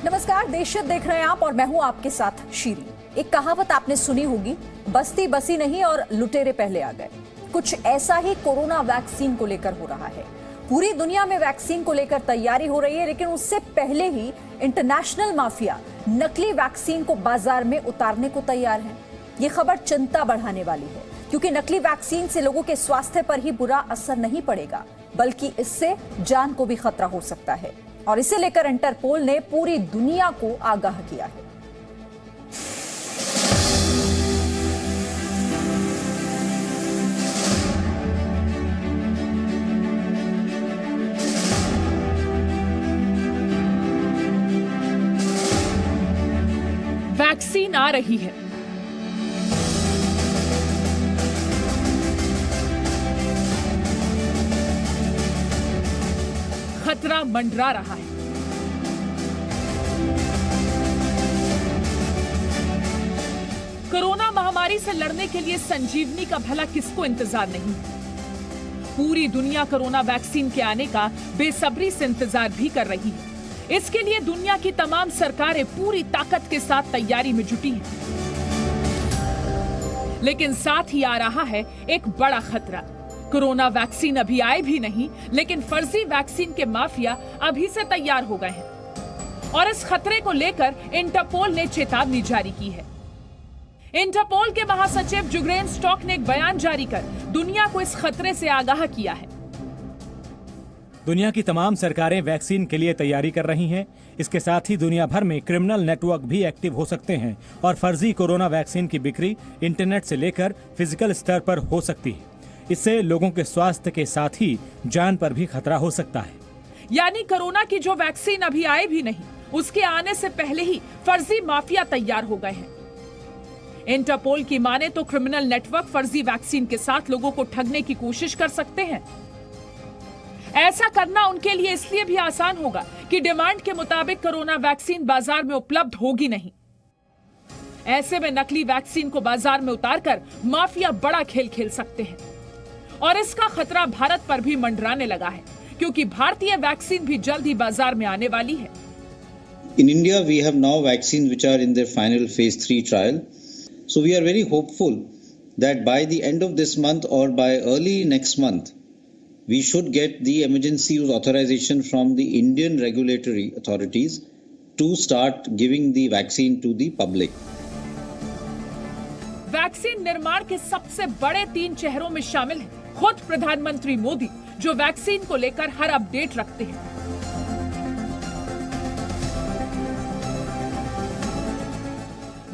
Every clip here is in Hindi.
नमस्कार, देशहित देख रहे हैं आप और मैं हूं आपके साथ शीरी। एक कहावत आपने सुनी होगी, बस्ती बसी नहीं और लुटेरे पहले आ गए। कुछ ऐसा ही कोरोना वैक्सीन को लेकर हो रहा है। पूरी दुनिया में वैक्सीन को लेकर तैयारी हो रही है, लेकिन उससे पहले ही इंटरनेशनल माफिया नकली वैक्सीन को बाजार में उतारने को तैयार है। ये खबर चिंता बढ़ाने वाली है, क्योंकि नकली वैक्सीन से लोगों के स्वास्थ्य पर ही बुरा असर नहीं पड़ेगा, बल्कि इससे जान को भी खतरा हो सकता है। और इसे लेकर इंटरपोल ने पूरी दुनिया को आगाह किया है। वैक्सीन आ रही है। खतरा मंडरा रहा है। कोरोना महामारी से लड़ने के लिए संजीवनी का भला किसको इंतजार नहीं है। पूरी दुनिया कोरोना वैक्सीन के आने का बेसब्री से इंतजार भी कर रही है। इसके लिए दुनिया की तमाम सरकारें पूरी ताकत के साथ तैयारी में जुटी हैं। लेकिन साथ ही आ रहा है एक बड़ा खतरा। कोरोना वैक्सीन अभी आए भी नहीं, लेकिन फर्जी वैक्सीन के माफिया अभी से तैयार हो गए हैं। और इस खतरे को लेकर इंटरपोल ने चेतावनी जारी की है। इंटरपोल के महासचिव जुगरेन स्टॉक ने एक बयान जारी कर दुनिया को इस खतरे से आगाह किया है। दुनिया की तमाम सरकारें वैक्सीन के लिए तैयारी कर रही हैं। इसके साथ ही दुनिया भर में क्रिमिनल नेटवर्क भी एक्टिव हो सकते हैं और फर्जी कोरोना वैक्सीन की बिक्री इंटरनेट से लेकर फिजिकल स्तर पर हो सकती है। इससे लोगों के स्वास्थ्य के साथ ही जान पर भी खतरा हो सकता है। यानी कोरोना की जो वैक्सीन अभी आए भी नहीं, उसके आने से पहले ही फर्जी माफिया तैयार हो गए हैं। इंटरपोल की माने तो क्रिमिनल नेटवर्क फर्जी वैक्सीन के साथ लोगों को ठगने की कोशिश कर सकते हैं। ऐसा करना उनके लिए इसलिए भी आसान होगा कि डिमांड के मुताबिक कोरोना वैक्सीन बाजार में उपलब्ध होगी नहीं। ऐसे में नकली वैक्सीन को बाजार में उतारकर माफिया बड़ा खेल खेल सकते हैं। और इसका खतरा भारत पर भी मंडराने लगा है, क्योंकि भारतीय वैक्सीन भी जल्द ही बाजार में आने वाली है। In India, we have now vaccines which are in their final phase 3 trial. So we are very hopeful that by the end of this month or by early next month, we should get the emergency use authorization from the Indian regulatory authorities to start giving the vaccine to the public. Vaccine निर्माण के सबसे बड़े 3 चेहरों में शामिल है खुद प्रधानमंत्री मोदी, जो वैक्सीन को लेकर हर अपडेट रखते हैं।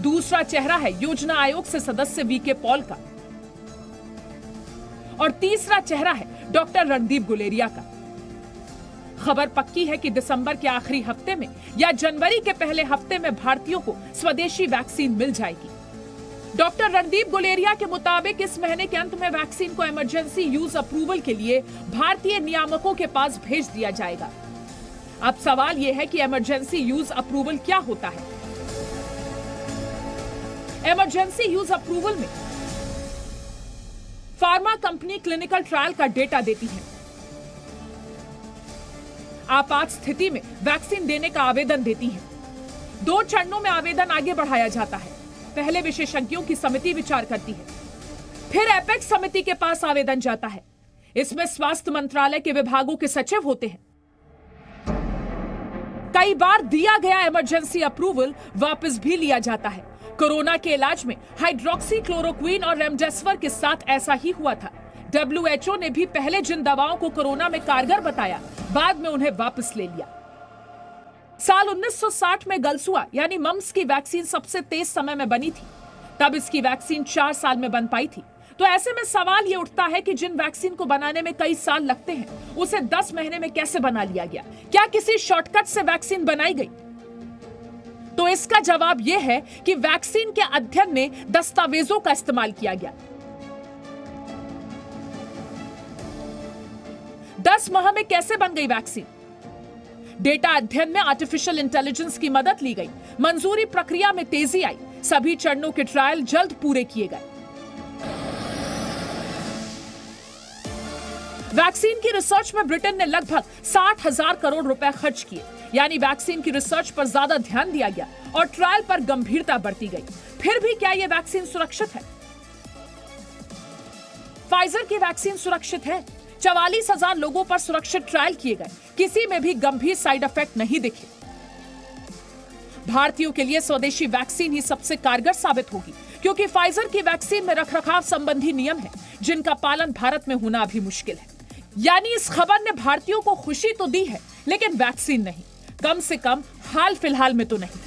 दूसरा चेहरा है योजना आयोग से सदस्य वीके पॉल का। और तीसरा चेहरा है डॉक्टर रणदीप गुलेरिया का। खबर पक्की है कि दिसंबर के आखिरी हफ्ते में या जनवरी के पहले हफ्ते में भारतीयों को स्वदेशी वैक्सीन मिल जाएगी। डॉक्टर रणदीप गुलेरिया के मुताबिक इस महीने के अंत में वैक्सीन को इमरजेंसी यूज अप्रूवल के लिए भारतीय नियामकों के पास भेज दिया जाएगा। अब सवाल यह है कि इमरजेंसी यूज अप्रूवल क्या होता है। इमरजेंसी यूज अप्रूवल में फार्मा कंपनी क्लिनिकल ट्रायल का डेटा देती है। आपात स्थिति में वैक्सीन देने का आवेदन देती है। 2 चरणों में आवेदन आगे बढ़ाया जाता है। पहले विशेषज्ञों की समिति विचार करती है, फिर एपेक्स समिति के पास आवेदन जाता है। इसमें स्वास्थ्य मंत्रालय के विभागों के सचिव होते हैं। कई बार दिया गया इमरजेंसी अप्रूवल वापस भी लिया जाता है। कोरोना के इलाज में हाइड्रोक्सीक्लोरोक्विन और रेमडेसिविर के साथ ऐसा ही हुआ था। WHO ने भी पहले जिन दवाओं को कोरोना में कारगर बताया, बाद में उन्हें वापस ले लिया। साल 1960 में गलसुआ यानी मम्स की वैक्सीन सबसे तेज समय में बनी थी। तब इसकी वैक्सीन 4 साल में बन पाई थी। तो ऐसे में सवाल ये उठता है कि जिन वैक्सीन को बनाने में कई साल लगते हैं, उसे 10 महीने में कैसे बना लिया गया? क्या किसी शॉर्टकट से वैक्सीन बनाई गई? तो इसका जवाब यह है कि वैक्सीन के अध्ययन में दस्तावेजों का इस्तेमाल किया गया। 10 माह में कैसे बन गई वैक्सीन? डेटा अध्ययन में आर्टिफिशियल इंटेलिजेंस की मदद ली गई। मंजूरी प्रक्रिया में तेजी आई। सभी चरणों के ट्रायल जल्द पूरे किए गए। वैक्सीन की रिसर्च में ब्रिटेन ने लगभग 60,000 करोड़ रुपए खर्च किए। यानी वैक्सीन की रिसर्च पर ज्यादा ध्यान दिया गया और ट्रायल पर गंभीरता बढ़ती गई। फिर भी क्या यह वैक्सीन सुरक्षित है? फाइजर की वैक्सीन सुरक्षित है। 44,000 लोगों पर सुरक्षित ट्रायल किए गए, किसी में भी गंभीर साइड इफेक्ट नहीं दिखे। भारतीयों के लिए स्वदेशी वैक्सीन ही सबसे कारगर साबित होगी, क्योंकि फाइजर की वैक्सीन में रखरखाव संबंधी नियम है जिनका पालन भारत में होना अभी मुश्किल है। यानी इस खबर ने भारतीयों को खुशी तो दी है, लेकिन वैक्सीन नहीं, कम से कम हाल फिलहाल में तो नहीं।